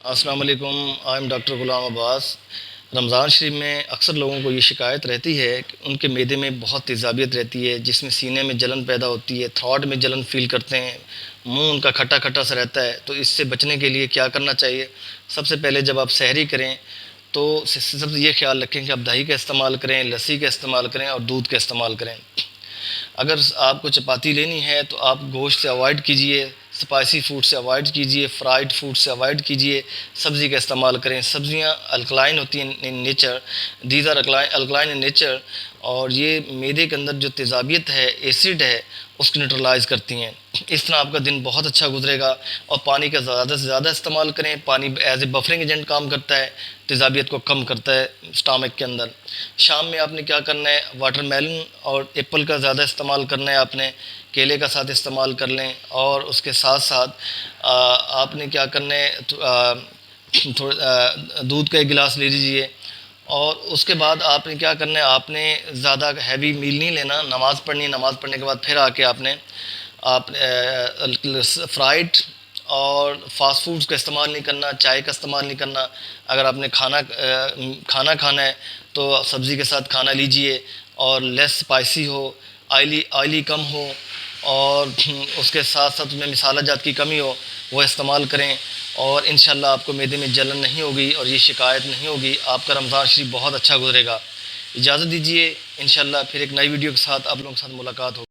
अस्सलाम वालेकुम। I am doctor ग़ुलाम अब्बास। रमज़ान शरीफ में अक्सर लोगों को ये शिकायत रहती है कि उनके मैदे में बहुत तेज़ाबियत रहती है, जिसमें सीने में जलन पैदा होती है, थ्रोट में जलन फ़ील करते हैं, मुंह उनका खट्टा-खट्टा सा रहता है। तो इससे बचने के लिए क्या करना चाहिए? सबसे पहले जब आप सहरी करें तो सबसे ये ख़्याल रखें कि आप दही का इस्तेमाल करें, लस्सी का इस्तेमाल करें और दूध का इस्तेमाल करें। अगर आपको चपाती लेनी है तो आप गोश्त से अवॉइड कीजिए, स्पाइसी फूड से अवॉइड कीजिए, फ्राइड फूड से अवॉइड कीजिए, सब्ज़ी का इस्तेमाल करें। सब्ज़ियाँ अल्कलाइन होती हैं in nature, these are alkaline in nature, और ये मैदे के अंदर जो तेज़ाबियत है, एसिड है, उसको न्यूट्रलाइज़ करती हैं। इस तरह आपका दिन बहुत अच्छा गुजरेगा। और पानी का ज़्यादा से ज़्यादा इस्तेमाल करें। पानी एज ए बफरिंग एजेंट काम करता है, तेज़ाबियत को कम करता है स्टमक के अंदर। शाम में आपने क्या करना है, वाटरमेलन और एप्पल का ज़्यादा इस्तेमाल करना है आपने, केले का साथ इस्तेमाल कर लें। और उसके साथ साथ आपने क्या करना है, थोड़ा दूध का एक गिलास ले लीजिए। और उसके बाद आपने क्या करना है, आपने ज़्यादा हैवी मील नहीं लेना, नमाज़ पढ़नी है, नमाज़ पढ़ने के बाद फिर आके आपने फ्राइड और फास्ट फूड्स का इस्तेमाल नहीं करना, चाय का इस्तेमाल नहीं करना। अगर आपने खाना खाना है तो सब्ज़ी के साथ खाना लीजिए, और लेस स्पाइसी हो, ऑयली कम हो, और उसके साथ साथ उसमें मसाला जात की कमी हो, वो इस्तेमाल करें। और इंशाल्लाह आपको मैदे में जलन नहीं होगी और ये शिकायत नहीं होगी। आपका रमज़ान शरीफ बहुत अच्छा गुजरेगा। इजाज़त दीजिए, इंशाल्लाह फिर एक नई वीडियो के साथ आप लोगों के साथ मुलाकात होगी।